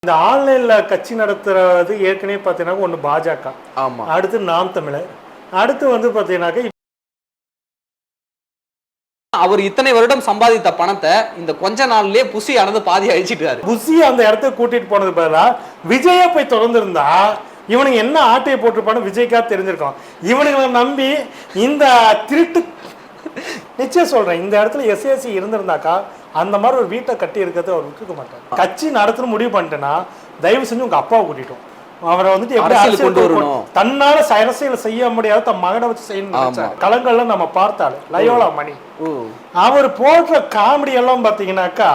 இந்த ஆன்லைன்ல கட்சி நடத்துறது ஏற்கனவே பார்த்தீங்கன்னா ஒன்று பாஜக, ஆமா, அடுத்து நாம் தமிழர், அடுத்து வந்து பார்த்தீங்கன்னாக்க அவர் இத்தனை வருடம் சம்பாதித்த பணத்தை இந்த கொஞ்ச நாள்லயே புசி அடந்து பாதி அழிச்சிட்டாரு. புசி அந்த இடத்துக்கு கூட்டிட்டு போனது பதிலா விஜயை போய் தொடர்ந்துருந்தா இவனுக்கு என்ன ஆட்டையை போட்டிருப்பான்னு விஜய்க்கா தெரிஞ்சிருக்கான். இவனுங்களை நம்பி இந்த திருட்டு நிச்சயம் சொல்றேன், இந்த இடத்துல எஸ்ஏசி இருந்திருந்தாக்கா அந்த மாதிரி ஒரு வீட்டை கட்டி இருக்கிறது அவர் விட்டுருக்க மாட்டார். கட்சி நடத்துன்னு முடிவு பண்ணிட்டேன்னா தயவு செஞ்சு உங்க அப்பாவை கூட்டிட்டோம், அவரை வந்துட்டு எப்படி கொண்டு வரணும், தன்னால அரசியல் செய்ய முடியாத தன் மகனை வச்சு செய்யணும். களங்கள்ல நம்ம பார்த்தாலும் லயோலா மணி அவர் போடுற காமெடி எல்லாம் பாத்தீங்கன்னாக்கா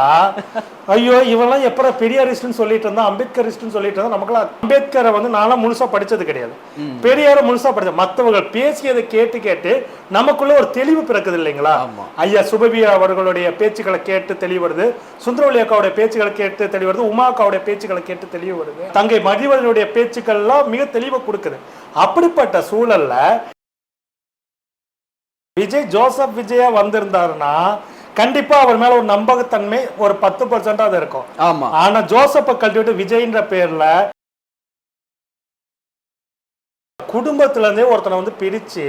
ஐயோ இவெல்லாம் எப்ப பெரியாரிஸ்ட்னு சொல்லிட்டு இருந்தா அம்பேத்கரிஸ்ட்னு சொல்லிட்டு இருந்தா நமக்குலாம் அம்பேத்கரை வந்து நானும் முழுசா படிச்சது கிடையாது, பெரியார முழுசா படிச்ச மற்றவர்கள் பேசியதை கேட்டு கேட்டு நமக்குள்ள ஒரு தெளிவு பிறக்குது இல்லைங்களா. ஐயா சுபவி அவர்களுடைய பேச்சுக்களை கேட்டு தெளிவு வருது, சுந்தரவல்லி அக்காவுடைய பேச்சுக்களை கேட்டு தெளிவு வருது, உமா அக்காவுடைய பேச்சுக்களை கேட்டு தெளிவு வருது, தங்கை மதிவதனுடைய பேச்சுக்கள் எல்லாம் மிக தெளிவை கொடுக்குது. அப்படிப்பட்ட சூழல்ல விஜய் ஜோசப் விஜயா வந்திருந்தாருன்னா கண்டிப்பா அவர் மேல ஒரு நம்பகத்தன்மை ஒரு 10% இருக்கும். ஆனா ஜோசப்பை கழட்டி விட்டு விஜய்ன்ற பேர்ல குடும்பத்துல இருந்தே ஒருத்தனை வந்து பிரிச்சு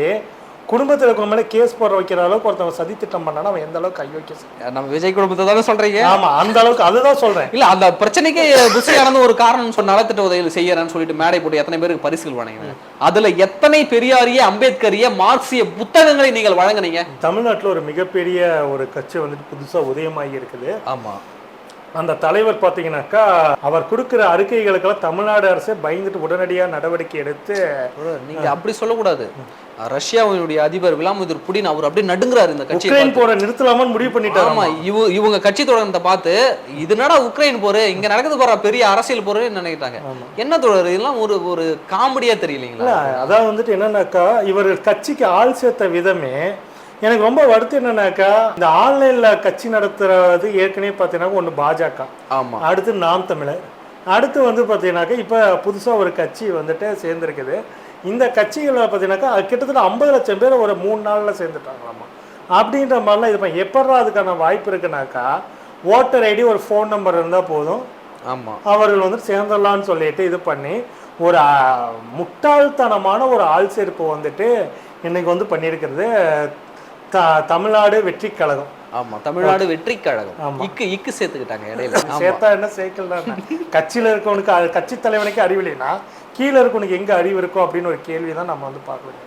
குடும்பத்தில் இருக்கிற மேலே கேஸ் போட வைக்கிற அளவுக்கு ஒருத்தவங்க சதி திட்டம் பண்ணா அவன் எந்த அளவுக்கு கை வைக்க நம்ம விஜய் குடும்பத்தை தானே சொல்றீங்க? ஆமா, அந்த அளவுக்கு அதுதான் சொல்றேன். இல்ல அந்த பிரச்சனைக்கு புசியானது ஒரு காரணம் சொன்ன நலத்திட்ட உதவிகள் செய்யறேன்னு சொல்லிட்டு மேடை போட்டு எத்தனை பேருக்கு பரிசுகள் வழங்கினீங்க? அதுல எத்தனை பெரியாரிய அம்பேத்கரிய மார்க்சிய புத்தகங்களை நீங்கள் வழங்கினீங்க? தமிழ்நாட்டில் ஒரு மிகப்பெரிய ஒரு கட்சி வந்துட்டு புதுசா உதயமாகி இருக்குது. ஆமா, அந்த தலைவர் பார்த்தீங்கன்னாக்கா அவர் கொடுக்குற அறிக்கைகளுக்கெல்லாம் தமிழ்நாடு அரசே பயந்துட்டு உடனடியாக நடவடிக்கை எடுத்து. நீங்க அப்படி சொல்லக்கூடாது. ரஷ்யாவுடைய அதிபர் விளாடிமிர் புடின் அவர் அப்படி நடுங்குறாரு இந்த கட்சி உக்ரைன் போரை நிறுத்தலாமான்னு முடிவு பண்ணிட்டாரு. ஆமா, இவங்க கட்சி தொடர்ந்த பார்த்து இதுனடா உக்ரைன் போரு இங்க நடக்குது போற பெரிய அரசியல் போறேன்னு நினைக்கிறாங்க. என்ன தொடர் இதெல்லாம் ஒரு ஒரு காமெடியா தெரியலீங்களா? அதான் வந்துட்டு என்னன்னாக்கா இவர் கட்சிக்கு ஆள் சேர்த்த விதமே எனக்கு ரொம்ப வருத்தம். என்னன்னாக்கா இந்த ஆன்லைன்ல கட்சி நடத்துறது ஏற்கனவே பார்த்தீங்கன்னா ஒன்று பாஜக, ஆமா, அடுத்து நாம் தமிழர், அடுத்து வந்து பார்த்தீங்கன்னாக்கா இப்போ புதுசாக ஒரு கட்சி வந்துட்டு சேர்ந்துருக்குது. இந்த கட்சிகளை பார்த்தீங்கன்னாக்கா கிட்டத்தட்ட 50 லட்சம் பேர் ஒரு 3 நாளில் சேர்ந்துட்டாங்களாமா. அப்படின்ற மாதிரிலாம் இது எப்படா அதுக்கான வாய்ப்பு இருக்குனாக்கா ஓட்டர் ஐடி ஒரு ஃபோன் நம்பர் இருந்தால் போதும், ஆமாம், அவர்கள் வந்து சேர்ந்துடலான்னு சொல்லிட்டு இது பண்ணி ஒரு முட்டாள்தனமான ஒரு ஆள் சேர்ப்பு வந்துட்டு இன்னைக்கு வந்து பண்ணியிருக்கிறது தமிழ்நாடு வெற்றி கழகம். ஆமா, தமிழ்நாடு வெற்றி கழகம். இக்கு சேர்த்துக்கிட்டாங்க இடையில. சேர்த்தா என்ன சேர்க்கல, கட்சியில இருக்கவனுக்கு கட்சி தலைவனுக்கு அறிவில்லைன்னா கீழே இருக்கவனுக்கு எங்க அறிவு இருக்கும் அப்படின்னு ஒரு கேள்வி தான் நம்ம வந்து பார்க்கணும்.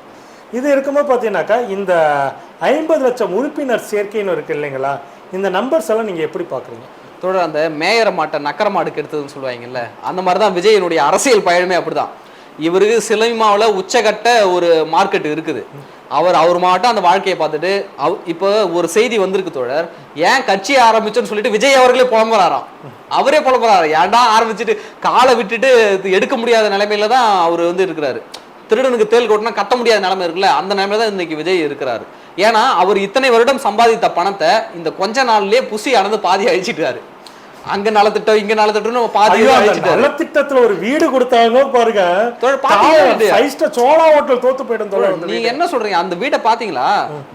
இது இருக்கும்போது பார்த்தீங்கன்னாக்கா இந்த 50 லட்சம் உறுப்பினர் சேர்க்கைன்னு இருக்கு இல்லைங்களா, இந்த நம்பர்ஸ் எல்லாம் நீங்க எப்படி பாக்குறீங்க? தொடர் அந்த மேயர மாட்டை நக்கர மாடுக்கு எடுத்ததுன்னு சொல்லுவாங்கல்ல, அந்த மாதிரிதான் விஜயனுடைய அரசியல் பயணமே அப்படிதான். இவருக்கு சினிமாவில் உச்சகட்ட ஒரு மார்க்கெட் இருக்குது. அவர் மாட்டம் அந்த வாழ்க்கையை பார்த்துட்டு இப்போ ஒரு செய்தி வந்திருக்கு தோழர், ஏன் கட்சி ஆரம்பிச்சோன்னு சொல்லிட்டு விஜய் அவர்களே புலம்புறாராம். அவரே புலம்புறாரு, ஏன்டா ஆரம்பிச்சுட்டு காலை விட்டுட்டு எடுக்க முடியாத நிலைமையில தான் அவர் வந்து இருக்கிறாரு. திருடனுக்கு தேல் கொட்டினா கட்ட முடியாத நிலைமை இருக்குல்ல, அந்த நிலைமையில தான் இன்னைக்கு விஜய் இருக்கிறாரு. ஏன்னா அவர் இத்தனை வருடம் சம்பாதித்த பணத்தை இந்த கொஞ்ச நாள்லயே புசி அடந்து பாதி அழிச்சிட்டாரு. அங்க நலத்திட்டம் இங்க நலத்திட்டம் பாதி நலத்திட்டத்துல ஒரு வீடு கொடுத்தாங்க பாருங்க, சோழா ஹோட்டல் தோத்து போயிடும். நீங்க என்ன சொல்றீங்க? அந்த வீட்டை பாத்தீங்களா?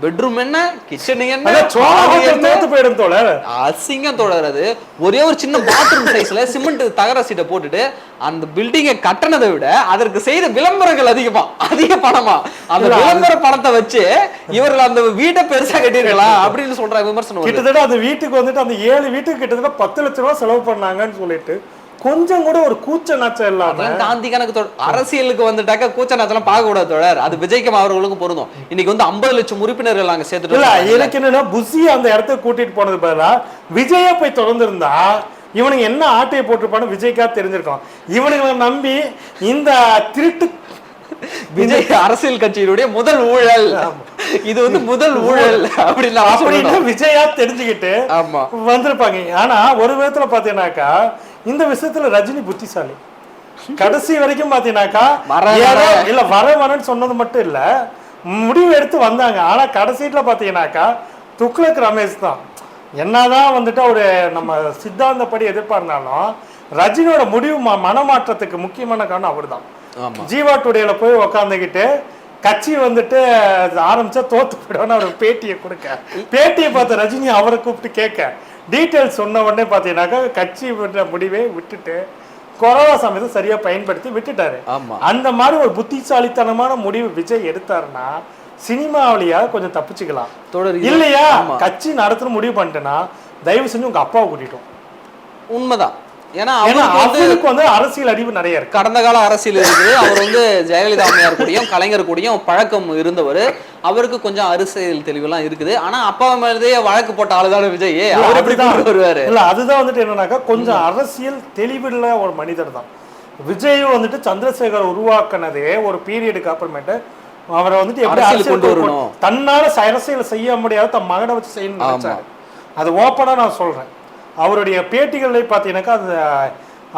பெட்ரூம் என்ன, கிச்சன் என்ன, சோழா ஹோட்டல் தோத்து போயிடும் தோழர். அசிங்கம் தோழர். அது ஒரே ஒரு சின்ன பாத்ரூம் சைஸ்ல சிமெண்ட் தகர சீட்டை போட்டுட்டு அந்த பில்டிங்கை கட்டணதை விட அதற்கு செய்த விளம்பரங்கள் அதிக பணமா, அந்த விளம்பர பணத்தை வச்சு இவர்கள் அந்த வீட்டை பெருசா கட்டிருக்கலாம் அப்படின்னு சொல்ற விமர்சனம். கிட்டத்தட்ட அந்த வீட்டுக்கு வந்துட்டு அந்த 7 வீட்டுக்கு கிட்டத்தட்ட 10 லட்சம் ரூபாய் செலவு பண்ணாங்கன்னு சொல்லிட்டு கொஞ்சம் கூட ஒரு கூச்ச நாச்சம் இல்லாம காந்தி கணக்கு அரசியலுக்கு வந்துட்டாக்க கூச்ச நாச்சம் பார்க்க கூடாது தோழர். அது விஜய்க்கும் அவர்களுக்கும் பொருந்தும். இன்னைக்கு வந்து 50 லட்சம் உறுப்பினர்கள் நாங்க சேர்த்துட்டு எனக்கு என்னன்னா புசி அந்த இடத்துக்கு கூட்டிட்டு போனது பதிலா விஜயா போய் தொடர்ந்துருந்தா இவனுக்கு என்ன ஆட்டையை போட்டிருப்பான்னு விஜய்க்கா தெரிஞ்சிருக்கான். இவனுங்களை நம்பி இந்த திருட்டு விஜய் அரசியல் கட்சியினுடைய முதல் ஊழல், இது வந்து முதல் ஊழல் அப்படின்னு விஜயா தெரிஞ்சுக்கிட்டு வந்திருப்பாங்க. ஆனா ஒரு விதத்துல பாத்தீங்கன்னாக்கா இந்த விஷயத்துல ரஜினி புத்திசாலி. கடைசி வரைக்கும் பாத்தீங்கன்னாக்கா இல்ல வரேன்னு சொன்னது மட்டும் இல்ல, முடிவு எடுத்து வந்தாங்க. ஆனா கடைசியில பாத்தீங்கன்னாக்கா துக்ளக் ரமேஷ் தான் என்னதான் வந்துட்டு ஒரு நம்ம சித்தாந்தப்படி எதிர்பார்த்தாலும் ரஜினியோட முடிவு மனமாற்றத்துக்கு முக்கியமான காரணம் அவர் தான். ஜீவா டுடேல போய் உக்காந்துக்கிட்டு கட்சி வந்துட்டு ஆரம்பிச்சா தோத்து போயிடுவோன்னு அவருக்கு பேட்டியை கொடுக்க, பேட்டியை பார்த்த ரஜினி அவரை கூப்பிட்டு கேட்க, டீட்டெயில்ஸ் சொன்ன உடனே பார்த்தீங்கன்னாக்கா கட்சி முடிவை விட்டுட்டு கொரோனா சமயத்தை சரியா பயன்படுத்தி விட்டுட்டாரு. ஆமா. அந்த மாதிரி ஒரு புத்திசாலித்தனமான முடிவு விஜய் எடுத்தாருன்னா சினிமாவிலேயா கொஞ்சம் தப்பிச்சுக்கலாம். இல்லையா கட்சி நடத்துற முடிவு பண்ணிட்டேன்னா தயவு செஞ்சு உங்க அப்பாவை கூட்டிட்டோம். உண்மைதான். ஏன்னா அவருக்கு வந்து அரசியல் அடிவு நிறைய இருக்கு. கடந்த கால அரசியல் இருக்குது. அவர் வந்து ஜெயலலிதா அம்மையார் கூடயும் கலைஞர் கூடயும் பழக்கம் இருந்தவர். அவருக்கு கொஞ்சம் அரசியல் தெளிவெல்லாம் இருக்குது. ஆனா அப்பா மேலே வழக்கு போட்ட ஆளுதான விஜய். அவர் எப்படி வருவாரு? இல்ல அதுதான் வந்துட்டு என்னன்னாக்கா கொஞ்சம் அரசியல் தெளிவுள்ள ஒரு மனிதர் தான் விஜயும் வந்துட்டு. சந்திரசேகர் உருவாக்குனதே ஒரு பீரியடுக்கு அப்புறமேட்டு அவரை வந்துட்டு எப்படி அரசியல் கொண்டு வரணும், தன்னால அரசியல் செய்ய முடியாத தன் மகனை வச்சு செய்யணும்னு நினைச்சாரு. அது ஓப்பனா நான் சொல்றேன். அவருடைய பேட்டிகளை பார்த்தீங்கன்னாக்கா அந்த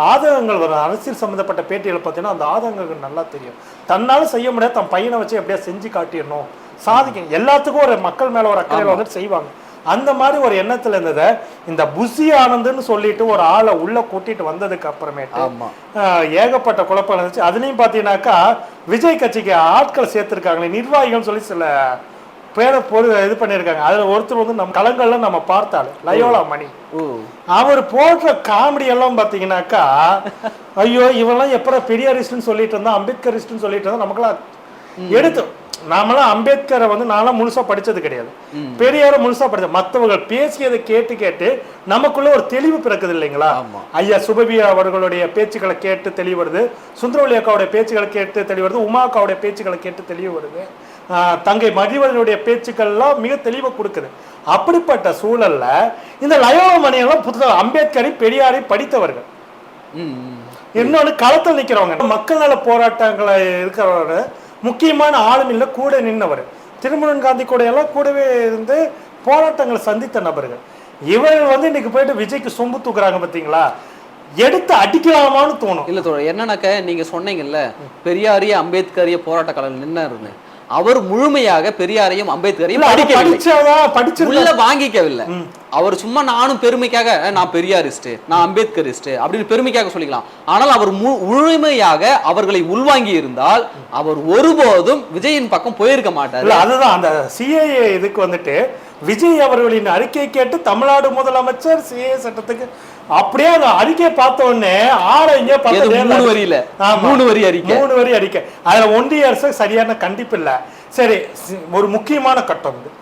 ஆதங்கங்கள் வரும். அரசியல் சம்மந்தப்பட்ட பேட்டிகளை பார்த்தீங்கன்னா அந்த ஆதங்கங்கள் நல்லா தெரியும். தன்னால செய்ய முடியாது தன் பையனை வச்சு எப்படியா செஞ்சு காட்டிடணும், சாதிக்கணும். எல்லாத்துக்கும் ஒரு மக்கள் மேல ஒரு அக்கறையில் வந்துட்டு செய்வாங்க. அந்த மாதிரி ஒரு எண்ணத்துல இருந்ததை இந்த புசி ஆனந்துன்னு சொல்லிட்டு ஒரு ஆளை உள்ள கூட்டிட்டு வந்ததுக்கு அப்புறமேட்டு ஏகப்பட்ட குழப்பம் இருந்துச்சு. அதுலயும் பாத்தீங்கன்னாக்கா விஜய் கட்சிக்கு ஆட்கள் சேர்த்திருக்காங்களே நிர்வாகிகள் சொல்லி சில பேரை இது பண்ணியிருக்காங்க. அதுல ஒருத்தர் வந்து நம்ம களங்கள்ல நம்ம பார்த்தாலும் லயோலா மணி. அவர் போடுற காமெடி எல்லாம் பாத்தீங்கன்னாக்கா ஐயோ இவெல்லாம் எப்ப பெரியாரிஸ்ட்னு சொல்லிட்டு இருந்தா அம்பேத்கரிஸ்ட்னு சொல்லிட்டு இருந்தா நமக்கெல்லாம் எடுத்து நாமெல்லாம் அம்பேத்கரை வந்து நான்லாம் முழுசா படிச்சது கிடையாது, பெரியார முழுசா படிச்ச மற்றவர்கள் பேசியதை கேட்டு கேட்டு நமக்குள்ள ஒரு தெளிவு பிறக்குது இல்லைங்களா. ஐயா சுபவியா அவர்களுடைய பேச்சுக்களை கேட்டு தெளிவு வருது, சுந்தரவல்லி அக்காவுடைய பேச்சுக்களை கேட்டு தெளிவு வருது, உமா அக்காவுடைய பேச்சுக்களை கேட்டு தெளிவு வருது, தங்கை மதிவதனுடைய பேச்சுக்கள்லாம் மிக தெளிவை கொடுக்குது. அப்படிப்பட்ட சூழல்ல இந்த லயோலா மணியெல்லாம் புதுசாக அம்பேத்கரை பெரியாரை படித்தவர்கள், இன்னொன்று களத்தில் நிற்கிறவங்க, மக்கள் நல போராட்டங்களை இருக்கிறவங்க, முக்கியமான ஆளுமையில கூட நின்றவர், திருமுருகன் காந்தி கூட எல்லாம் கூடவே இருந்து போராட்டங்களை சந்தித்த நபர்கள். இவர்கள் வந்து இன்னைக்கு போயிட்டு விஜய்க்கு சொம்பு தூக்குறாங்க பார்த்தீங்களா, எடுத்து அடிக்கலாமான்னு தோணும். இல்ல தோழர், என்னன்னாக்க நீங்க சொன்னீங்கல்ல பெரியாரிய அம்பேத்கரிய போராட்ட காலம் நின்னாருன்னு, அவர் முழுமையாக பெரியாரையும் அம்பேத்கரையும் உள்ள வாங்கிக்கவில்லை. அவர் சும்மா நானும் பெருமைக்காக நான் பெரியாரிஸ்ட் நான் அம்பேத்கரிஸ்ட் அப்படின்னு பெருமைக்காக சொல்லிக்கலாம். ஆனால் அவர் முழுமையாக அவர்களை உள்வாங்கி இருந்தால் அவர் ஒருபோதும் விஜயின் பக்கம் போயிருக்க மாட்டார். அதுதான் அந்த சிஏஏ இதுக்கு வந்துட்டு விஜய் அவர்களின் அறிக்கை கேட்டு தமிழ்நாடு முதலமைச்சர் சிஏஏ சட்டத்துக்கு அப்படியே அந்த அறிக்கையை பார்த்த உடனே மூணு வரி அறிக்கை. அதுல ஒன்றிய அரசு சரியான கண்டிப்பு இல்ல. சரி, ஒரு முக்கியமான கட்டம் இது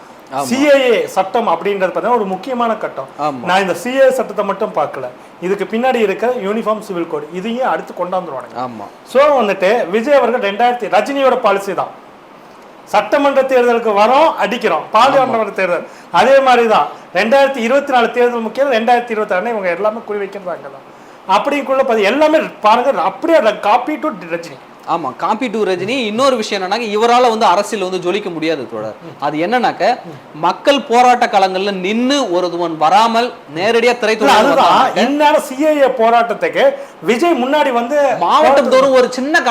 சிஏஏ சட்டம் அப்படின்றது பார்த்தீங்கன்னா ஒரு முக்கியமான கட்டம். நான் இந்த சிஏஏ சட்டத்தை மட்டும் பார்க்கல, இதுக்கு பின்னாடி இருக்கிற யூனிஃபார்ம் சிவில் கோடு இதையும் அடுத்து கொண்டாந்துருவாங்க. சோ வந்துட்டு விஜய் அவர்கள் 2000 ரஜினியோட பாலிசி தான், சட்டமன்ற தேர்தலுக்கு வரோம் அடிக்கிறோம், பாராளுமன்ற தேர்தல் அதே மாதிரிதான். 2024 தேர்தல் முக்கியம், 2026 இவங்க எல்லாமே குறி வைக்கிறாங்க தான். அப்படிக்குள்ள எல்லாமே பாருங்க அப்படியே காப்பி டு ரஜினி. ஆமா, காப்பி டு ரஜினி. இன்னொரு விஷயம் என்னன்னாக்க இவரால வந்து அரசியல் வந்து ஜொலிக்க முடியாது தோழர். அது என்னன்னாக்க மக்கள் போராட்ட காலங்கள்ல நின்னு ஒருவன் வராமல் நேரடியா திரைத்துறை சிஏஏ போராட்டத்துக்கு விஜய் முன்னாடி வந்து மாவட்டம் தோறும் ஒரு சின்ன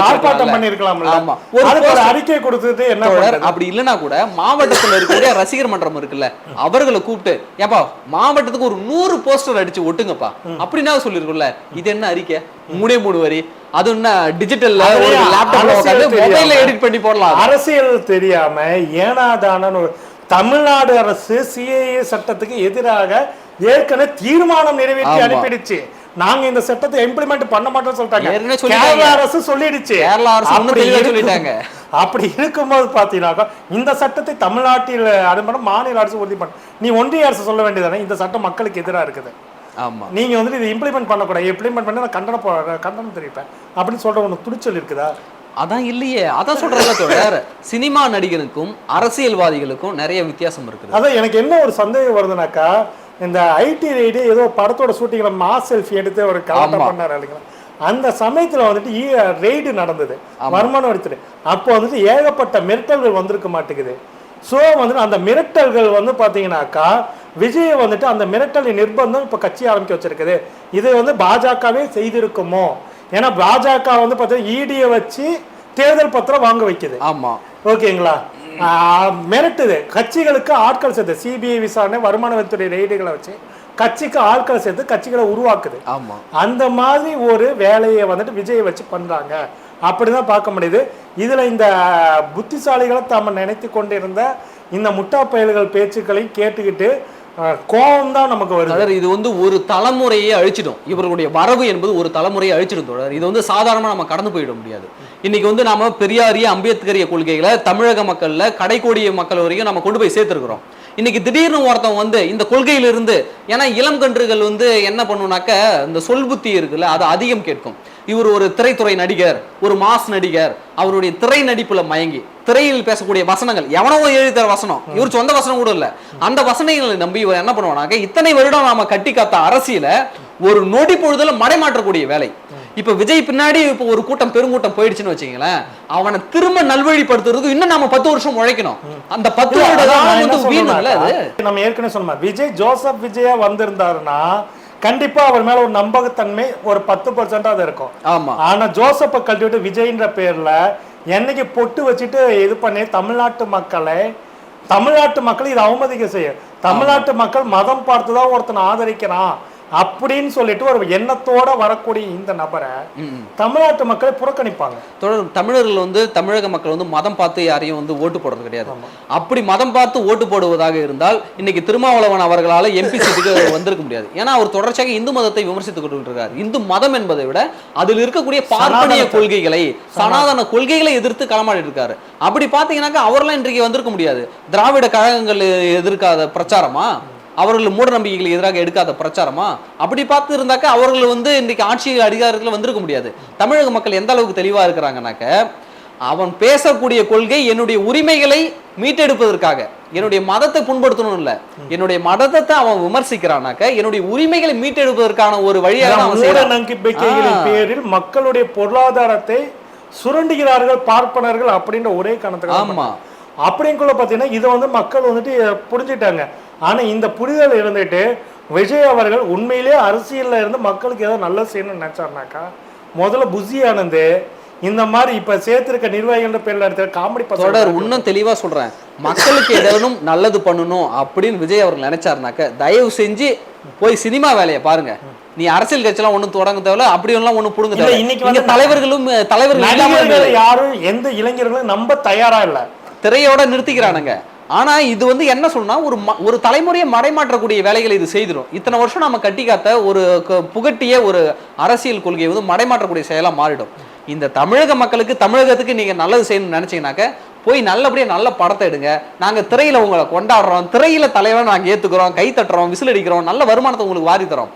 ஆர்ப்பாட்டம் பண்ணிருக்கலாம், ஒரு அறிக்கை கொடுத்தது என்ன. அப்படி இல்லைன்னா கூட மாவட்டத்துல இருக்கக்கூடிய ரசிகர் மன்றம் இருக்குல்ல, அவர்களை கூப்பிட்டு ஏப்பா மாவட்டத்துக்கு ஒரு 100 போஸ்டர் அடிச்சு ஒட்டுங்கப்பா அப்படின்னா சொல்லிருக்கும்ல. இது என்ன அறிக்கை, 3 வரி, அது என்ன டிஜிட்டல்ல ஒரு லேப்டாப்ல உட்கார்ந்து மொபைல்ல எடிட் பண்ணி போடலாம். அரசியல் தெரியாம ஏனாதான தமிழ்நாடு அரசு சிஏஏ சட்டத்துக்கு எதிராக ஏற்கனவே தீர்மானம் நிறைவேற்றி அனுப்பிடுச்சு. நாங்க இந்த சட்டத்தை இம்ப்ளிமெண்ட் பண்ண மாட்டோம்னு சொல்லிட்டாங்க. கேரளா அரசு சொல்லிடுச்சு. அப்படி இருக்கும்போது பாத்தீங்கன்னா இந்த சட்டத்தை தமிழ்நாட்டில் அனுப்பணும் மாநில அரசு உறுதி பண்ண, நீ ஒன்றிய அரசு சொல்ல வேண்டியதானே இந்த சட்டம் மக்களுக்கு எதிராக இருக்குது, நீங்க வந்துட்டு இதை இம்ப்ளிமெண்ட் பண்ணக்கூடாது, இம்ப்ளிமெண்ட் பண்ண நான் கண்டனம் தெரிவிப்பேன் அப்படின்னு சொல்ற ஒன்று துணிச்சல் இருக்குதா? அதான் இல்லையே, அதான் சொல்றதுல தோழர், சினிமா நடிகனுக்கும் அரசியல்வாதிகளுக்கும் நிறைய வித்தியாசம் இருக்குது. அதான் எனக்கு என்ன ஒரு சந்தேகம் வருதுனாக்கா, இந்த ஐடி ரைடு ஏதோ படத்தோட ஷூட்டிங்ல மாஸ் செல்ஃபி எடுத்து ஒரு கலாட்டம் பண்ணாரு இல்லைங்களா, அந்த சமயத்துல வந்துட்டு ரெய்டு நடந்தது வருமானம் எடுத்துட்டு, அப்போ வந்துட்டு ஏகப்பட்ட மிரட்டல்கள் வந்திருக்க மாட்டேங்குது. ஸோ வந்துட்டு அந்த மிரட்டல்கள் வந்து பார்த்தீங்கன்னாக்கா விஜய் வந்துட்டு அந்த மிரட்டலை நிர்பந்தம் இப்போ கட்சி ஆரம்பிக்க வச்சிருக்குது. இது வந்து பாஜகவே செய்திருக்குமோ, ஏன்னா பாஜக வந்து பார்த்தீங்கன்னா இடியை வச்சு தேர்தல் பத்திரம் வாங்க வைக்குது. ஆமா, ஓகேங்களா, மிரட்டுது கட்சிகளுக்கு ஆட்கள் சேர்த்து, சிபிஐ விசாரணை வருமான வரித்துறை ரெய்டுகளை வச்சு கட்சிக்கு ஆட்கள் சேர்த்து கட்சிகளை உருவாக்குது. ஆமா, அந்த மாதிரி ஒரு வேலையை வந்துட்டு விஜய் வச்சு பண்றாங்க அப்படிதான் பார்க்க முடியுது. இதுல இந்த புத்திசாலிகளை தாம நினைத்து கொண்டிருந்த இந்த முட்டா பயல்கள் பேச்சுக்களை கேட்டுக்கிட்டு கோபம் தான் நமக்கு வருது. இது வந்து ஒரு தலைமுறையை அழிச்சிடும். இவர்களுடைய வரவு என்பது ஒரு தலைமுறையை அழிச்சிடும் தோழர். இது வந்து சாதாரணமா நம்ம கடந்து போயிட முடியாது. இன்னைக்கு வந்து நாம பெரியாரிய அம்பேத்கரிய கொள்கைகளை தமிழக மக்கள்ல கடைக்கோடிய மக்கள் வரைக்கும் நம்ம கொண்டு போய் சேர்த்திருக்கிறோம். இன்னைக்கு திடீர்னு ஒருத்தன் வந்து இந்த கொள்கையிலிருந்து, ஏன்னா இளம் கன்றுகள் வந்து என்ன பண்ணுனாக்க இந்த சொல் புத்தி இருக்குல்ல, அது அதிகம் கேட்கும். இவர் ஒரு திரைத்துறை நடிகர், ஒரு மாஸ் நடிகர், அவருடைய திரை நடிப்புல மயங்கி திரையில் பேசக்கூடிய வசனங்கள் எவனோ எழுதி தர வசனம், இவர் சொந்த வசனம் கூட இல்ல, அந்த வசனங்களை நம்பி இவர் என்ன பண்ணுவானாக்க இத்தனை வருடம் நாம கட்டி காத்த அரசியல ஒரு நொடி பொழுதுல மடைமாற்றக்கூடிய வேலை. இப்ப விஜய் பின்னாடி இப்ப ஒரு கூட்டம் பெருங்கூட்டம் போயிடுச்சுன்னு வச்சுங்களேன், அவனை திரும்ப நல்வழிப்படுத்துறதுக்கு இன்னும் நாம 10 வருஷம் உழைக்கணும். அந்த 10 வருடம் வீணும்ல. அது நம்ம ஏற்கனவே சொன்னோம், விஜய் ஜோசப் விஜயா வந்திருந்தாருன்னா கண்டிப்பா அவர் மேல ஒரு நம்பகத்தன்மை ஒரு 10% இருக்கும். ஆமா. ஆனா ஜோசப்பை கழட்டி விட்டு விஜய்ன்ற பேர்ல என்னைக்கு பொட்டு வச்சுட்டு இது பண்ணி தமிழ்நாட்டு மக்களை இதை அவமதிக்க செய்ய, தமிழ்நாட்டு மக்கள் மதம் பார்த்துதான் ஒருத்தனை ஆதரிக்கிறான் அப்படின்னு சொல்லிட்டு ஒரு எண்ணத்தோட வரக்கூடிய இந்த நபரை தமிழ்நாட்டு மக்களை புறக்கணிப்பாங்க. தமிழர்கள் வந்து தமிழக மக்கள் வந்து மதம் பார்த்து யாரையும் வந்து ஓட்டு போடுறது கிடையாது. அப்படி மதம் பார்த்து ஓட்டு போடுவதாக இருந்தால் இன்னைக்கு திருமாவளவன் அவர்களால் எம்பி சீட்டுக்கு வந்திருக்க முடியாது. ஏன்னா அவர் தொடர்ச்சியாக இந்து மதத்தை விமர்சித்துக் கொண்டு இருக்கார். இந்து மதம் என்பதை விட அதில் இருக்கக்கூடிய பார்ப்பனிய கொள்கைகளை, சனாதன கொள்கைகளை எதிர்த்து களமாடி இருக்காரு. அப்படி பாத்தீங்கன்னாக்கா அவரெல்லாம் இன்றைக்கு வந்திருக்க முடியாது. திராவிட கழகங்கள் எதிர்க்காத பிரச்சாரமா, அவர்கள் மூட நம்பிக்கைகளுக்கு எதிராக எடுக்காத பிரச்சாரமா, அப்படி பார்த்து இருந்தாக்க அவர்கள் வந்து இன்னைக்கு ஆட்சி அதிகாரத்தில் வந்திருக்க முடியாது. தமிழக மக்கள் எந்த அளவுக்கு தெளிவா இருக்கிறாங்கனாக்க, அவன் பேசக்கூடிய கொள்கை என்னுடைய உரிமைகளை மீட்டெடுப்பதற்காக, என்னுடைய மதத்தை புண்படுத்தணும் இல்ல, என்னுடைய மதத்தை அவன் விமர்சிக்கிறானாக்க என்னுடைய உரிமைகளை மீட்டெடுப்பதற்கான ஒரு வழியாக மூட நம்பிக்கைகளின் பேரில் மக்களுடைய பொருளாதாரத்தை சுரண்டுகிறார்கள் பார்ப்பனர்கள் அப்படின்ற ஒரே காரணத்துக்கு. ஆமா. அப்படிங்குள்ள பாத்தீங்கன்னா இதை வந்து மக்கள் வந்துட்டு புரிஞ்சுட்டாங்க. ஆனா இந்த புரிதல் இருந்துட்டு விஜய் அவர்கள் உண்மையிலே அரசியல்ல இருந்து மக்களுக்கு ஏதோ நல்ல செய்யணும்னு நினைச்சாருனாக்கா, முதல்ல புஷி ஆனந்த் இந்த மாதிரி இப்ப சேர்த்திருக்க நிர்வாகிகள் பேர்ல எடுத்த காமெடி தொடர் இன்னும் தெளிவா சொல்றேன், மக்களுக்கு ஏதேனும் நல்லது பண்ணணும் அப்படின்னு விஜய் அவர்கள் நினைச்சாருனாக்க தயவு செஞ்சு போய் சினிமா வேலையை பாருங்க. நீ அரசியல் கட்சியெல்லாம் ஒண்ணும் தொடங்க தேவையில்ல, அப்படி எல்லாம் ஒண்ணு புடுங்க தேவை. இன்னைக்கு வந்து தலைவர்கள் யாரும் எந்த இளைஞர்களும் நம்ப தயாரா இல்ல, திரையோட நிறுத்திக்கிறானுங்க. ஆனா இது வந்து என்ன சொன்னா ஒரு தலைமுறையை மடைமாற்றக்கூடிய வேலைகளை இது செய்திடும். இத்தனை வருஷம் நம்ம கட்டி காத்த ஒரு புகட்டிய ஒரு அரசியல் கொள்கையை வந்து மடைமாற்றக்கூடிய செயலா மாறிடும். இந்த தமிழக மக்களுக்கு, தமிழகத்துக்கு நீங்க நல்லது செய்யணும்னு நினைச்சீங்கன்னாக்க போய் நல்லபடியா நல்ல படத்தை எடுங்க. நாங்க திரையில உங்களை கொண்டாடுறோம், திரையில தலைவரை நாங்க ஏத்துக்கிறோம், கை தட்டுறோம், விசில் அடிக்கிறோம், நல்ல வருமானத்தை உங்களுக்கு வாரி தரோம்.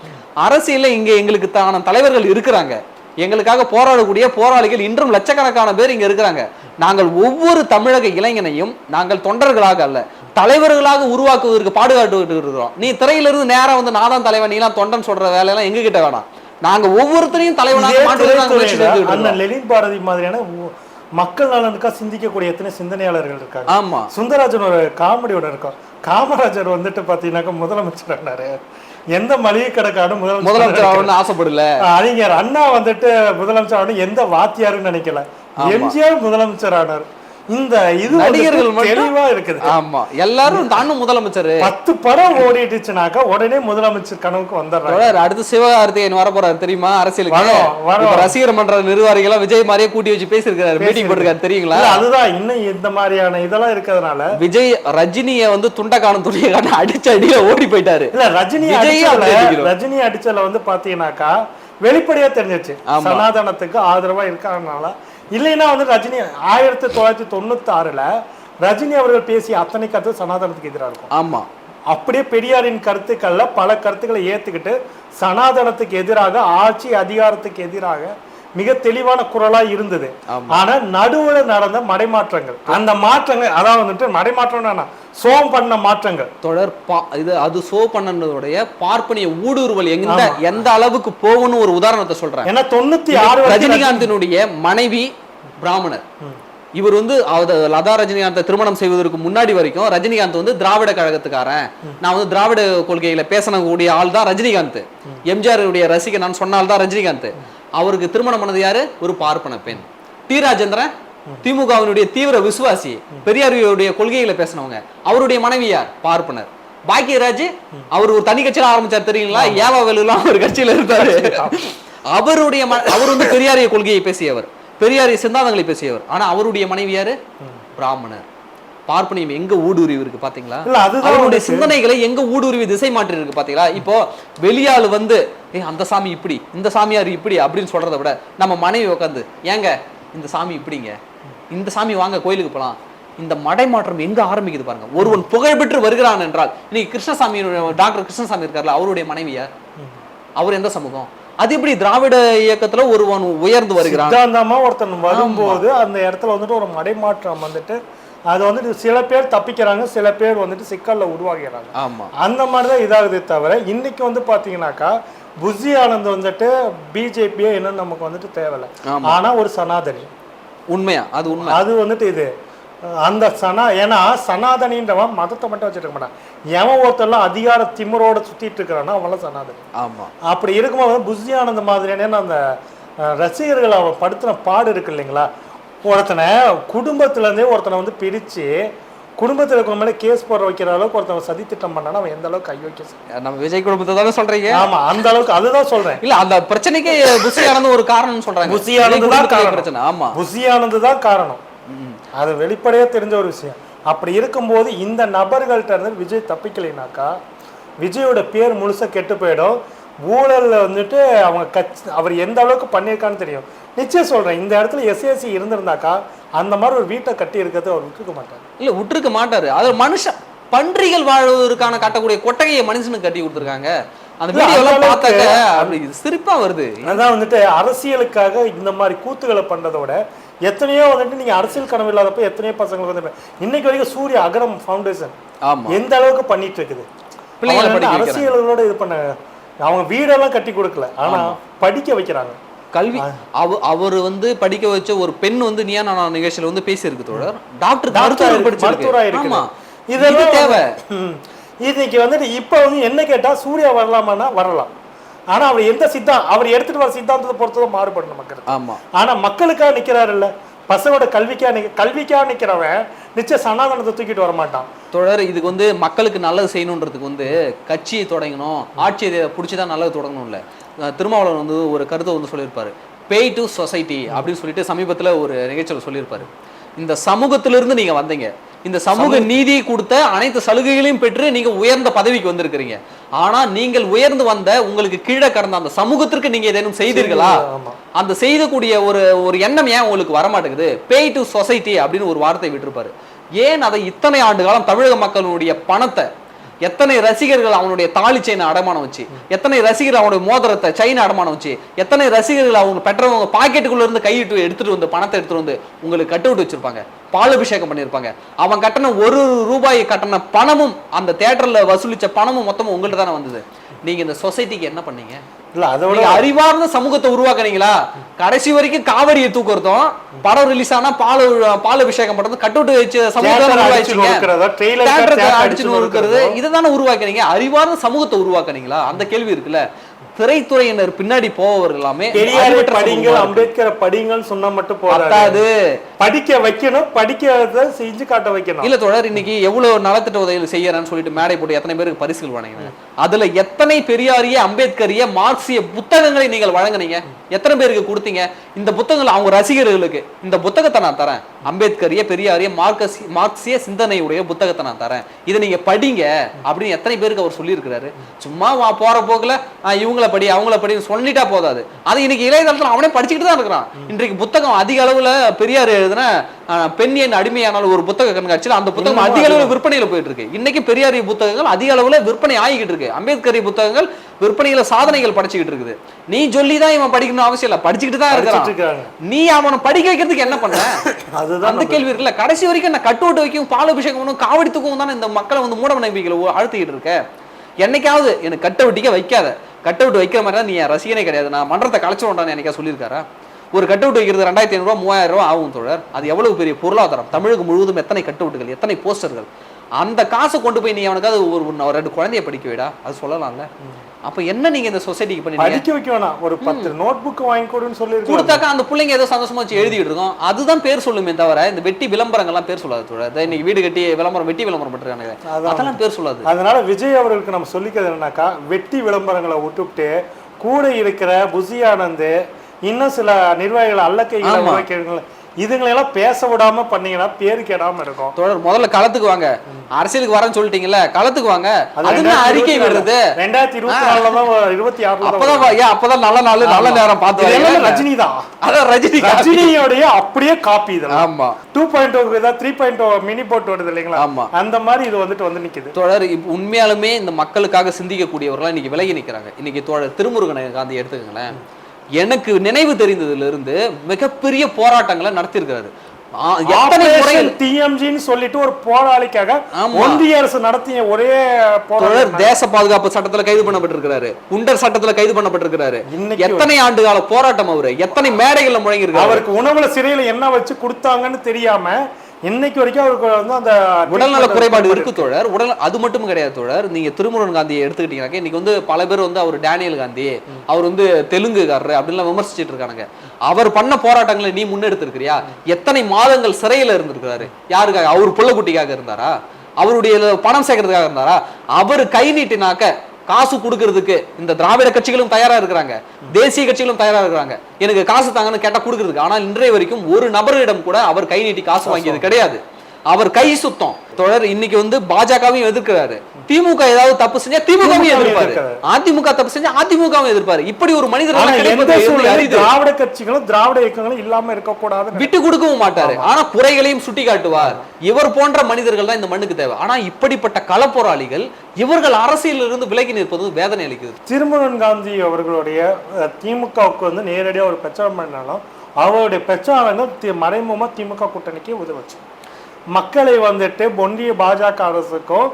அரசியல்ல இங்க எங்களுக்கு தான தலைவர்கள் இருக்கிறாங்க, எங்களுக்காக போராடக்கூடிய போராளிகள் இன்றும் லட்சக்கணக்கான பேர் இங்க இருக்கிறாங்க. நாங்கள் ஒவ்வொரு தமிழக இளைஞனையும் நாங்கள் தொண்டர்களாக அல்ல தலைவர்களாக உருவாக்குவதற்கு பாடுகாட்டு இருக்கிறோம். நீ திரையிலிருந்து நேரம் வந்து நாதான் தலைவன், நீலாம் தொண்டன் சொல்ற வேலையெல்லாம் எங்க கிட்ட வேணாம். நாங்க ஒவ்வொருத்தரையும் தலைவனாக மாற்றுவது. லெனின் பாரதி மாதிரியான மக்கள் நலனுக்காக சிந்திக்கக்கூடிய எத்தனை சிந்தனையாளர்கள் இருக்காங்க. ஆமா. சுந்தரராஜன் ஒரு காமெடியோட இருக்கும். காமராஜர் வந்துட்டு பாத்தீங்கன்னாக்கா முதலமைச்சர் ஆனாரு, எந்த மளிகை கடைக்காரும் முதலமைச்சர் ஆசைப்படல. அறிஞர் அண்ணா வந்துட்டு முதலமைச்சர் ஆகணும் எந்த வாத்தியாருன்னு நினைக்கல, எம்ஜிஆர் முதலமைச்சர் ஆனார். இந்த இது நடிகர்கள் தெளிவா இருக்குது. ஆமா, எல்லாரும் தானும் முதலமைச்சர் 10 படம் ஓடிட்டுச்சுனாக்கா உடனே முதலமைச்சர் கனவுக்கு வந்துடுறாரு. அடுத்து சிவகார்த்திகேயன் வர போறாரு தெரியுமா அரசியலுக்கு. ரசிகர் மன்ற நிர்வாகிகள் விஜய் மாதிரியே கூட்டி வச்சு பேசிருக்காரு, மீட்டிங் போட்டிருக்காரு தெரியுங்களா? அதுதான் இன்னும் இந்த மாதிரியான இதெல்லாம் இருக்கிறதுனால விஜய் ரஜினியை வந்து துண்டை காணும் துணியை காணும் அடிச்ச அடியில ஓடி போயிட்டாரு. இல்ல ரஜினி அடிச்சல வந்து பாத்தீங்கன்னாக்கா வெளிப்படையா தெரிஞ்சிச்சு சனாதனத்துக்கு ஆதரவா இருக்காங்கனால. இல்லைன்னா வந்து ரஜினி 1996ல ரஜினி அவர்கள் பேசிய அத்தனை கருத்து சனாதனத்துக்கு எதிராக இருக்கும். ஆமா. அப்படியே பெரியாரின் கருத்துக்கள்ல பல கருத்துக்களை ஏத்துக்கிட்டு சனாதனத்துக்கு எதிராக, ஆட்சி அதிகாரத்துக்கு எதிராக மிக தெளிவான குரலா இருந்தது. ஆனா நடுவுல நடந்த மடைமாற்றங்கள், அந்த மாற்றங்கள் அதான் வந்துட்டு மடைமாற்றம் சோம் பண்ண மாற்றங்கள் தொடர் இது அது சோ பண்ணதுடைய பார்ப்பனிய ஊடுருவல் எந்த அளவுக்கு போகணும் ஒரு உதாரணத்தை சொல்றேன். ஏன்னா 96 ரஜினிகாந்தினுடைய மனைவி பிராமணர். இவர் வந்து லதா ரஜினிகாந்தை திருமணம் செய்வதற்கு முன்னாடி வரைக்கும் ரஜினிகாந்த் வந்து திராவிட கழகத்துக்காரன், நான் வந்து திராவிட கொள்கையில பேசக்கூடிய ஆள் தான் ரஜினிகாந்த், எம்ஜிஆருடைய ரசிகன் நான் சொன்னால் தான் ரஜினிகாந்த். அவருக்கு திருமணம் பண்ணது யாரு? ஒரு பார்ப்பன பெண். டி ராஜேந்திரன் திமுகவினுடைய தீவிர விசுவாசி, பெரியாருடைய கொள்கைகளை பேசினவங்க. அவருடைய மனைவி யார்? பார்ப்பனர். பாக்கியராஜ் அவர் ஒரு தனி கட்சியில ஆரம்பிச்சார் தெரியுங்களா? ஏவாவெல்லாம் ஒரு கட்சியில இருந்தாரு. அவர் வந்து பெரியாரிய கொள்கையை பேசியவர், பெரியாரிய சிந்தாந்தங்களை பேசியவர். ஆனா அவருடைய மனைவி யாரு? பிராமணர். பார்ப்பனியம் எங்க ஊடுருவி இருக்கு பாத்தீங்களா? இல்ல அதுதான் அவருடைய சிந்தனைகளை எங்க ஊடுருவி திசை மாற்றி இருக்கு பாத்தீங்களா? இப்போ வெளியாளு வந்து அந்த சாமி இப்படி, இந்த சாமியார் இப்படி அப்படின்னு சொல்றதை விட நம்ம மனைவி உட்காந்து ஏங்க இந்த சாமி இப்படிங்க, இந்த சாமி வாங்க கோயிலுக்கு போலாம், இந்த மடைமாற்றம் எங்க ஆரம்பிக்குது பாருங்க. ஒருவன் புகழ்பெற்று வருகிறான் என்றால் இன்னைக்கு கிருஷ்ணசாமி, டாக்டர் கிருஷ்ணசாமி இருக்கார்ல, அவருடைய மனைவியா, அவர் எந்த சமூகம்? அது எப்படி திராவிட இயக்கத்துல ஒருவன் உயர்ந்து வருகிறான்? சித்தாந்தமா ஒருத்தன் வரும்போது அந்த இடத்துல வந்துட்டு ஒரு மடைமாற்றம் வந்துட்டு அது வந்துட்டு சில பேர் தப்பிக்கிறாங்க, சில பேர் வந்துட்டு சிக்கல்ல உருவாகிறாங்க. ஆமா, அந்த மாதிரிதான் இதாகுதே தவிர இன்னைக்கு வந்து பாத்தீங்கன்னாக்கா புஜி ஆனந்த் வந்துட்டு பிஜேபியே என்னன்னு நமக்கு வந்துட்டு தேவையில்லை. ஆனா ஒரு சனாதனி உண்மையா, அது உண்மை. அது வந்துட்டு இது அந்த ஏன்னா சனாதனின்றவன் மதத்தை மட்டும் வச்சுட்டு இருக்க மாட்டான். எவன் ஒருத்தெல்லாம் அதிகார திமிரோட சுத்திட்டு இருக்கிறான்னா அவன்லாம் சனாதனி. ஆமா, அப்படி இருக்கும்போது புஜி ஆனந்த் மாதிரியான அந்த ரசிகர்கள் அவன் படுத்தின பாடு இருக்கு இல்லைங்களா, ஒருத்தனை குடும்பத்துல இருந்தே ஒருத்தனை வந்து பிரிச்சு குடும்பத்துல இருக்கிற மேலே கேஸ் போட வைக்கிற அளவுக்கு ஒருத்தன் சதி திட்டம் பண்ணானா அவன் எந்த அளவுக்கு கை வைக்க, நம்ம விஜய் குடும்பத்தை தானே சொல்றீங்க? ஆமா, அந்த அளவுக்கு. அதுதான் சொல்றேன். இல்ல அந்த பிரச்சனைக்கு புசி ஆனந்த் ஒரு காரணம் சொல்றாங்க. புசி ஆனந்த் தான் காரணம். ஆமா, புசி ஆனந்த் தான் காரணம். அது வெளிப்படையா தெரிஞ்ச ஒரு விஷயம். அப்படி இருக்கும்போது இந்த நபர்கள்ட்ட இருந்து விஜய் தப்பிக்கலைனாக்கா விஜயோட பேர் முழுசா கெட்டு போயிடும். ஊழல்ல வந்துட்டு அவங்க அவர் எந்த அளவுக்கு பண்ணியிருக்கான்னு தெரியும். நிச்சயம் சொல்றேன், இந்த இடத்துல எஸ்ஏசி இருந்திருந்தாக்கா அந்த மாதிரி ஒரு வீட்டை கட்டி இருக்கிறது அவர் விட்டுருக்க மாட்டார். இல்ல விட்டுருக்க மாட்டாரு. அது மனுஷன் பன்றிகள் வாழ்வதற்கான கட்டக்கூடிய கொட்டகையை மனுஷனுக்கு கட்டி கொடுத்துருக்காங்க. அந்த வீடியோலாம் பார்த்தாக்க அப்படி சிரிப்பா வருது. அதான் வந்துட்டு அரசியலுக்காக இந்த மாதிரி கூத்துக்களை பண்றதோட எத்தனையோ வந்துட்டு நீங்க அரசியல் கனவு இல்லாதப்ப எத்தனையோ பசங்களுக்கு வந்து இன்னைக்கு வரைக்கும் சூரிய அகரம் ஃபவுண்டேஷன் எந்த அளவுக்கு பண்ணிட்டு இருக்குது. அரசியல்களோட இது பண்ண அவங்க வீடெல்லாம் கட்டி கொடுக்கல, ஆனா படிக்க வைக்கிறாங்க. கல்வி அவர் வந்து படிக்க வச்ச ஒரு பெண் வந்து நீயா நான் நிகழ்ச்சியில வந்து பேசியிருக்கு தோழர். டாக்டர் மருத்துவராயிருக்கு. இதெல்லாம் தேவை. இன்னைக்கு வந்துட்டு இப்ப வந்து என்ன கேட்டா சூர்யா வரலாமான்னா வரலாம். ஆனா அவர் எந்த அவர் எடுத்துட்டு வர சித்தாந்தத்தை பொறுத்ததான் மாறுபடணும் மக்கள். ஆமா, ஆனா மக்களுக்காக நிக்கிறாரு இல்ல, பசங்களோட கல்விக்காக நிக்கிறவன் நிச்சயம் சனாதனத்தை தூக்கிட்டு வர மாட்டான். தொடர் இதுக்கு வந்து மக்களுக்கு நல்லது செய்யணுன்றதுக்கு வந்து கட்சியை தொடங்கணும், ஆட்சியை பிடிச்சிதான் நல்லது தொடங்கணும் இல்ல. திருமாவளவன் வந்து ஒரு கருத்தை வந்து சொல்லியிருப்பாரு, பே டு சொசைட்டி அப்படின்னு சொல்லிட்டு சமீபத்துல ஒரு நிகழ்ச்சியில் சொல்லியிருப்பாரு. இந்த சமூகத்திலிருந்து நீங்க வந்தீங்க, இந்த சமூக நீதியை கொடுத்த அனைத்து சலுகைகளையும் பெற்று நீங்க உயர்ந்த பதவிக்கு வந்திருக்கிறீங்க. ஆனா நீங்கள் உயர்ந்து வந்த உங்களுக்கு கீழே கடந்த அந்த சமூகத்திற்கு நீங்க ஏதேனும் செய்தீர்களா? அந்த செய்யக்கூடிய ஒரு எண்ணம் ஏன் உங்களுக்கு வரமாட்டேங்குது? பே டு சொசைட்டி அப்படின்னு ஒரு வார்த்தை விட்டுருப்பாரு. ஏன் அதை இத்தனை ஆண்டு காலம் தமிழக மக்களுடைய பணத்தை, எத்தனை ரசிகர்கள் அவனுடைய தாலி செயினை அடமானம் வச்சு, எத்தனை ரசிகர்கள் அவனுடைய மோதிரத்தை செயினை அடமானம் வச்சு, எத்தனை ரசிகர்கள் அவங்க பெற்றவங்க பாக்கெட்டுக்குள்ள இருந்து கையிட்டு எடுத்துட்டு வந்து பணத்தை எடுத்துட்டு வந்து உங்களுக்கு கட்டு விட்டு வச்சிருப்பாங்க, பாலாபிஷேகம் பண்ணியிருப்பாங்க. அவன் கட்டண ₹1 கட்டண பணமும் அந்த தியேட்டர்ல வசூலிச்ச பணமும் மொத்தமும் உங்கள்ட்ட தானே வந்தது. நீங்க இந்த சொசைட்டிக்கு என்ன பண்ணீங்க? இல்ல அதோட அறிவார்ந்த சமூகத்தை உருவாக்குனீங்களா? கடைசி வரைக்கும் காவடியை தூக்குறதும் படம் ரிலீஸ் ஆனா பாலாபிஷேகம் பண்றது கட்டுவிட்டு வச்சு இதுதானே உருவாக்குறீங்க. அறிவார்ந்த சமூகத்தை உருவாக்குறீங்களா? அந்த கேள்வி இருக்குல்ல. திரைத்துறையினர் பின்னாடி போவர்கள் எல்லாமே படிங்கள், அம்பேத்கர் படிங்கள் சொன்னா மட்டும் போதாது, படிக்க வைக்கணும், படிக்கிறத செஞ்சு காட்ட வைக்கணும். இல்ல தொடர், இன்னைக்கு எவ்வளவு நலத்திட்ட உதவிகள் செய்யறான்னு சொல்லிட்டு மேடை போட்டு எத்தனை பேருக்கு பரிசுகள் வழங்கினாங்க. அதுல எத்தனை பெரியாரிய, அம்பேத்கரிய, மார்க்சிய புத்தகங்களை நீங்கள் வழங்கினீங்க? எத்தனை பேருக்கு கொடுத்தீங்க? இந்த புத்தகங்கள் அவங்க ரசிகர்களுக்கு இந்த புத்தகத்தை நான் தரேன், அம்பேத்கரிய, பெரியாரிய, மார்க்சிய சிந்தனையுடைய புத்தகத்தை நான் தரேன், இதை நீங்க படிங்க அப்படின்னு எத்தனை பேருக்கு அவர் சொல்லி இருக்கிறாரு? சும்மா போற போக்குல இவங்களை படி அவங்கள படின்னு சொல்லிட்டா போதாது. அது இன்னைக்கு இளையதளத்துல அவனே படிச்சுக்கிட்டு தான் இருக்கிறான். இன்றைக்கு புத்தகம் அதிக அளவுல பெரியார் எழுதின பெண் என் அடிமையானாலும் ஒரு புத்தக கண்காட்சியில் அந்த புத்தகம் அதிக அளவுல விற்பனையில போயிட்டு இருக்கு. இன்னைக்கு பெரியாரிய புத்தகங்கள் அதிக அளவுல விற்பனை ஆகிக்கிட்டு இருக்கு. அம்பேத்கரிய புத்தகங்கள் விற்பனையில சாதனைகள் படிச்சுக்கிட்டு இருக்குது. நீ சொல்லிதான் இவன் படிக்கணும் அவசியம் இல்ல, படிச்சுக்கிட்டு தான் இருக்கிறான். நீ அவனை படிக்க வைக்கிறதுக்கு என்ன பண்ண? அந்த கேள்வி இருக்குல்ல. கடைசி வரைக்கும் நான் கட்டு விட்டு வைக்கும், பாலாபிஷேகம் பண்ணும், காவடி தூக்கவும் தானே இந்த மக்களை வந்து மூட நம்பிக்கைகளை அழுத்திக்கிட்டு இருக்க. என்னைக்காவது எனக்கு கட்ட விட்டிக்க வைக்காத, கட் அவுட் வைக்கிற மாதிரி தான் நீ ரசிகனே கிடையாது, நான் மன்றத்தை கலைச்சிடும்டான்னு எனக்கா சொல்லியிருக்காரா? ஒரு கட் அவுட் வைக்கிறது 2500 3000 ஆகும் தோழர். அது எவ்வளவு பெரிய பொருளாதாரம். தமிழகம் முழுவதும் எத்தனை கட் அவுட்டுகள், எத்தனை போஸ்டர்கள். அந்த காசை கொண்டு போய் நீ அவனுக்காவது ஒரு 2 குழந்தைய படிக்க விடா, அது சொல்லலாம்ல. அப்ப என்ன நீங்க இந்த சொசைட்டிக்கு பண்ணி படிக்க வைக்க வேணாம், ஒரு 10 நோட் புக் வாங்கி கொடுன்னு சொல்லி கொடுத்தாக்கா அந்த பிள்ளைங்க ஏதோ சந்தோஷமா வச்சு எழுதிட்டு இருக்கோம். அதுதான் பேர் சொல்லுமே தவிர இந்த வெட்டி விளம்பரங்கள்லாம் பேர் சொல்லாது தோழர். இன்னைக்கு வீடு கட்டி விளம்பரம், வெட்டி விளம்பரம் பண்றாங்க, அதெல்லாம் பேர் சொல்லாது. அதனால விஜய் அவர்களுக்கு நம்ம சொல்லிக்கிறது என்னன்னாக்கா, வெட்டி விளம்பரங்களை விட்டுவிட்டு கூட இருக்கிற புசி ஆனந்த் இன்னும் சில நிர்வாகிகள் அல்லக்கைகளை உருவாக்கி இதுங்களெல்லாம் பேச விடாம பண்ணீங்கன்னா பேரு கேடாம இருக்கும். தொடர் முதல்ல களத்துக்கு வாங்க, அரசியலுக்கு வரேன்னு சொல்லிட்டீங்கல்ல, களத்துக்கு வாங்க. அதுதான் அறிக்கை விடுறது 2024 அப்பதான் நல்ல நாள் நல்ல நேரம் பார்த்து ரஜினி தான். அதான் ரஜினியோடைய அப்படியே காப்பி இதெல்லாம். ஆமா 2.0 3.0 மினி போட் வருது இல்லைங்களா, அந்த மாதிரி இது வந்து நிக்குது. தொடர் உண்மையாலுமே இந்த மக்களுக்காக சிந்திக்கக்கூடியவர்களா இன்னைக்கு விலகி நிக்கிறாங்க. இன்னைக்கு தோழர் திருமுருகன் காந்தி எடுத்துக்கங்களேன், எனக்கு நினைவு தெரிந்ததுல இருந்து மிகப்பெரிய போராட்டங்களை நடத்தியிருக்கிறாரு. சொல்லிட்டு ஒரு போராளிக்காக ஒன்றிய அரசு நடத்திய ஒரே போராட்டம். தேச பாதுகாப்பு சட்டத்துல கைது பண்ணப்பட்டிருக்கிறாரு, குண்டர் சட்டத்துல கைது பண்ணப்பட்டிருக்கிறாரு. எத்தனை ஆண்டு கால போராட்டம், அவரு எத்தனை மேடைகள்ல முழங்கி இருக்காரு. அவருக்கு உணவுல சிறையில என்ன வச்சு கொடுத்தாங்கன்னு தெரியாம இன்னைக்கு வரைக்கும் அவருக்கு வந்து அந்த உடல்நல குறைபாடு இருக்கு தோழர். அது மட்டும் கிடையாது தோழர், நீங்க திருமுருகன் காந்தியை எடுத்துக்கிட்டீங்கன்னா இன்னைக்கு வந்து பல பேர் வந்து அவர் டேனியல் காந்தி, அவர் வந்து தெலுங்குக்காரர் அப்படின்லாம் விமர்சிச்சுட்டு இருக்கானுங்க. அவர் பண்ண போராட்டங்களை நீ முன்னெடுத்திருக்கிறியா? எத்தனை மாதங்கள் சிறையில இருந்திருக்கிறாரு. யாருக்காக? அவர் புள்ளக்குட்டிக்காக இருந்தாரா? அவருடைய பணம் சேர்க்கறதுக்காக இருந்தாரா? அவர் கை நீட்டினாக்க காசு கொடுக்கறதுக்கு இந்த திராவிட கட்சிகளும் தயாரா இருக்கிறாங்க, தேசிய கட்சிகளும் தயாரா இருக்கிறாங்க. எனக்கு காசு தாங்கன்னு கேட்டா கொடுக்கறதுக்கு. ஆனால் இன்றைய வரைக்கும் ஒரு நபரிடம் கூட அவர் கை நீட்டி காசு வாங்கியது கிடையாது. அவர் கை சுத்தம். தொடர் இன்னைக்கு வந்து பாஜகவையும் எதிர்க்கிறாரு. திமுக ஏதாவது தப்பு செஞ்சா திமுகவும் எதிர்ப்பாரு, அதிமுக தப்பு செஞ்சா அதிமுகவும் எதிர்ப்பாரு. இப்படி ஒரு மனிதர் திராவிட கட்சிகளும் திராவிட இயக்கங்களும் இல்லாம இருக்கக்கூடாது, விட்டு கொடுக்கவும் மாட்டாரு. ஆனா குறைகளையும் சுட்டி காட்டுவார். இவர் போன்ற மனிதர்கள் தான் இந்த மண்ணுக்கு தேவை. ஆனா இப்படிப்பட்ட களப்போராளிகள் இவர்கள் அரசியலில் இருந்து விலகி நிற்பது வேதனை அளிக்குது. திருமுருகன் காந்தி அவர்களுடைய திமுகவுக்கு வந்து நேரடியாக ஒரு பிரச்சாரம் பண்ணாலும் அவருடைய பிரச்சாரங்கள் மறைமுகமா திமுக கூட்டணிக்கு உதவுச்சு. மக்களை வந்துட்டு ஒன்றிய பாஜக அரசுக்கும்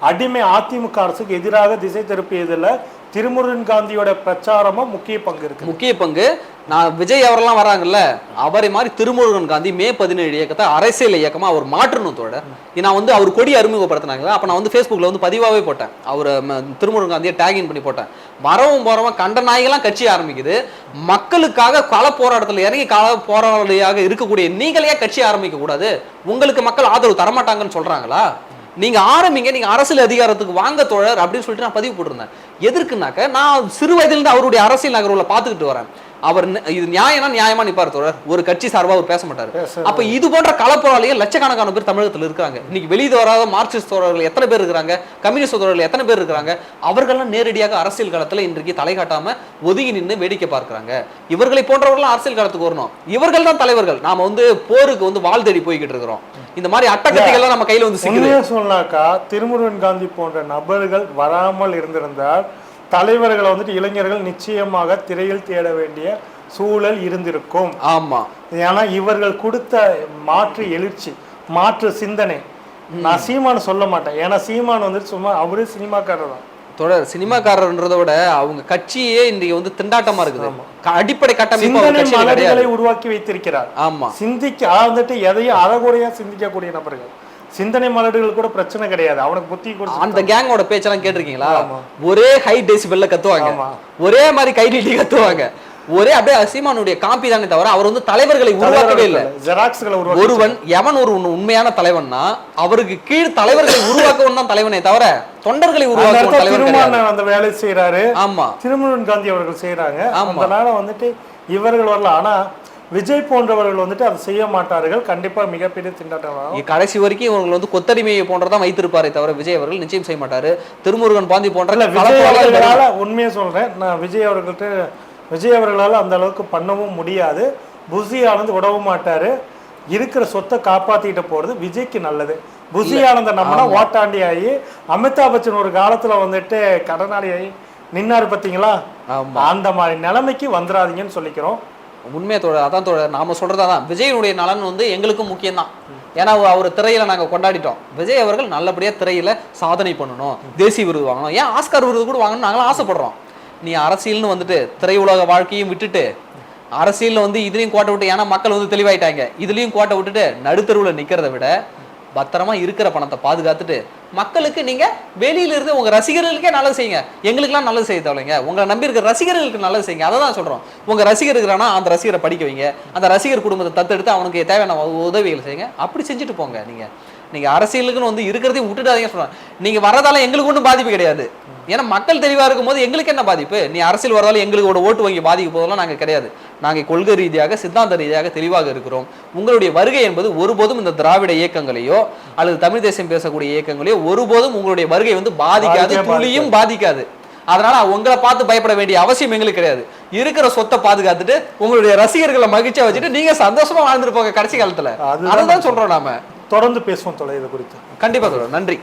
அடிமை அதிமுக அரசுக்கு எதிராக திசை திருப்பியதுல திருமுருகன் காந்தியோட பிரச்சாரமும் முக்கிய பங்கு இருக்கு. முக்கிய பங்கு. நான் விஜய் அவரெல்லாம் வராங்கல்ல, அவரை மாதிரி திருமுருகன் காந்தி மே 17 இயக்கத்தை அரசியல் இயக்கமா அவர் மாற்றணும் தோட. நான் வந்து அவர் கொடி அறிமுகப்படுத்தினாங்க. அப்ப நான் வந்து ஃபேஸ்புக்ல வந்து பதிவாவே போட்டேன், அவர் திருமுருகன் காந்தியை டேகின் பண்ணி போட்டேன். வரவும் போறவன் கண்ட நாய்களாம் கட்சி ஆரம்பிக்குது. மக்களுக்காக கள போராட்டத்தில் இறங்கி கள போராளியாக இருக்கக்கூடிய நீங்களே கட்சி ஆரம்பிக்க கூடாது, உங்களுக்கு மக்கள் ஆதரவு தரமாட்டாங்கன்னு சொல்றாங்களா? நீங்க ஆரம்பிங்க, நீங்க அரசியல் அதிகாரத்துக்கு வாங்க தோழர் அப்படின்னு சொல்லிட்டு நான் பதிவு போட்டிருந்தேன். எதற்குனாக்க நான் சிறு வயதிலிருந்து அவருடைய அரசியல் நகர்வுல பாத்துக்கிட்டு வரேன். அவர் இது நியாயமா நியாயமா நிப்பார் தோழர், ஒரு கட்சி சார்பா அவர் பேச மாட்டாரு. அப்ப இது போன்ற களப்போராளிகள் லட்சக்கணக்கான பேர் தமிழகத்தில் இருக்காங்க. இன்னைக்கு வெளியே வராத மார்க்சிஸ்ட் தோழர்கள் எத்தனை பேர் இருக்கிறாங்க, கம்யூனிஸ்ட் தோழர்கள் எத்தனை பேர் இருக்கிறாங்க. அவர்கள்லாம் நேரடியாக அரசியல் களத்துல இன்றைக்கு தலை காட்டாம ஒதுங்கி நின்று வேடிக்கை பார்க்கிறாங்க. இவர்களை போன்றவர்கள் அரசியல் களத்துக்கு வரணும். இவர்கள் தான் தலைவர்கள். நாம வந்து போருக்கு வந்து வாழ் தேடி போய்கிட்டு இருக்கிறோம். இந்த மாதிரி அட்டகத்திகள் நம்ம கையில வந்து சிக்குது. சொன்னாக்கா திருமுருகன் காந்தி போன்ற நபர்கள் வராமல் இருந்திருந்தால் தலைவர்களை வந்துட்டு இளைஞர்கள் நிச்சயமாக திரையில் தேட வேண்டிய சூழல் இருந்திருக்கும். ஆமா, ஏன்னா இவர்கள் கொடுத்த மாற்று எழுச்சி, மாற்று சிந்தனை. நான் சீமான் சொல்ல மாட்டேன், ஏன்னா சீமான் வந்துட்டு சும்மா அவரு சினிமாக்காரர் தான். தொடர் சினிமாக்காரர்ன்றதை விட அவங்க கட்சியே இன்றைக்கு வந்து திண்டாட்டமா இருக்குது. அடிப்படை கட்டமைப்புகளை உருவாக்கி வைத்திருக்கிறார். ஆமா, சிந்திக்க வந்துட்டு எதையும் அறகுறையா சிந்திக்கக்கூடிய நபர்கள். சிந்தனை மலர்கள் கூட பிரச்சனை கிடையாது, அவனுக்கு புத்தி கொடுத்து. அந்த கேங்கோட பேச்செல்லாம் கேட்டிருக்கீங்களா? ஒரே ஹை டெசிபல்ல கத்துவாங்க, ஒரே மாதிரி கை நீட்டி கத்துவாங்க, ஒரே அப்படியே சீமானுடைய காப்பி தானே தவிர அவர் வந்து தலைவர்களை உருவாக்கவே இல்லை. ஒருவன் எவன் ஒரு உண்மையான தலைவன்னா அவருக்கு கீழ் தலைவர்களை உருவாக்கவும் தான் தலைவனே தவிர தொண்டர்களை உருவாக்க தலைவர் அந்த வேலை செய்யறாரு. ஆமா, திருமுருகன் காந்தி அவர்கள் செய்யறாங்க. அதனால வந்துட்டு இவர்கள் வரலாம். ஆனா விஜய் போன்றவர்கள் வந்துட்டு அதை செய்ய மாட்டார்கள். கண்டிப்பா மிகப்பெரிய திண்டாட்டம். கடைசி வரைக்கும் இவங்க வந்து கொத்தடிமையை போன்றதான் வைத்திருப்பாரே தவிர விஜய் அவர்கள் நிச்சயம் செய்ய மாட்டாரு. திருமுருகன் காந்தி போன்ற உண்மையை சொல்றேன் நான், விஜய் அவர்களால் அந்த அளவுக்கு பண்ணவும் முடியாது. புசி ஆனந்த் விடவும் மாட்டாரு. இருக்கிற சொத்தை காப்பாத்திட்டு போறது விஜய்க்கு நல்லது. புசி ஆனந்த நம்மனா ஓட்டாண்டி ஆகி அமிதாப் பச்சன் ஒரு காலத்துல வந்துட்டு கடனாளி ஆகி நின்னாரு பாத்தீங்களா, அந்த மாதிரி நிலைமைக்கு வந்துடாதீங்கன்னு சொல்லிக்கிறோம். உண்மையை அதான் நாம சொல்றதாதான் விஜயனுடைய நலன் வந்து எங்களுக்கும் முக்கியம் தான். ஏன்னா அவர் திரையில நாங்க கொண்டாடிட்டோம். விஜய் அவர்கள் நல்லபடியா திரையில சாதனை பண்ணணும், தேசிய விருது வாங்கணும், ஏன் ஆஸ்கார் விருது கூட வாங்கணும் நாங்களும் ஆசைப்படுறோம். நீ அரசியல்னு வந்துட்டு திரையுலக வாழ்க்கையும் விட்டுட்டு அரசியல் வந்து இதுலயும் கோட்டை விட்டு, ஏன்னா மக்கள் வந்து தெளிவாயிட்டாங்க, இதுலயும் கோட்டை விட்டுட்டு நடுத்தருவுல நிக்கிறத விட பத்திரமா இருக்கிற பணத்தை பாதுகாத்துட்டு மக்களுக்கு நீங்க வெளியில இருந்து உங்க ரசிகர்களுக்கே நல்லது செய்யுங்க. எங்களுக்கெல்லாம் நல்லது செய்ய தேவைங்க, உங்களை நம்பி இருக்கிற ரசிகர்களுக்கு நல்லது செய்யுங்க. அதை தான் சொல்றோம். உங்க ரசிகர் இருக்கிறானா அந்த ரசிகரை படிக்க வைங்க, அந்த ரசிகர் குடும்பத்தை தத்தெடுத்து அவனுக்கு தேவையான உதவிகள் செய்யுங்க. அப்படி செஞ்சுட்டு போங்க. நீங்க நீங்க அரசியலுக்குன்னு வந்து இருக்கிறதையும் விட்டுடாதீங்க சொல்றேன். நீங்க வரதால எங்களுக்கு ஒன்றும் பாதிப்பு கிடையாது. ஏன்னா மக்கள் தெளிவா இருக்கும்போது எங்களுக்கு என்ன பாதிப்பு? நீ அரசியல் வரதால எங்களோட ஓட்டு வங்கி பாதிக்க போதெல்லாம் நாங்க கிடையாது. நாங்க கொள்கை ரீதியாக சித்தாந்த ரீதியாக தெளிவாக இருக்கிறோம். உங்களுடைய வருகை என்பது ஒருபோதும் இந்த திராவிட இயக்கங்களையோ அல்லது தமிழ் தேசியம் பேசக்கூடிய இயக்கங்களையோ ஒருபோதும் உங்களுடைய வருகை வந்து பாதிக்காது, துளியும் பாதிக்காது. அதனால உங்களை பார்த்து பயப்பட வேண்டிய அவசியம் எங்களுக்கு கிடையாது. இருக்கிற சொத்தை பாதுகாத்துட்டு உங்களுடைய ரசிகர்களை மகிழ்ச்சியா வச்சுட்டு நீங்க சந்தோஷமா வாழ்ந்துட்டு போங்க கடைசி காலத்துல. அதுதான் சொல்றோம். நாம தொடர்ந்து பேசுவோம் தோழர் இது குறித்து. கண்டிப்பா சொல்றோம். நன்றி.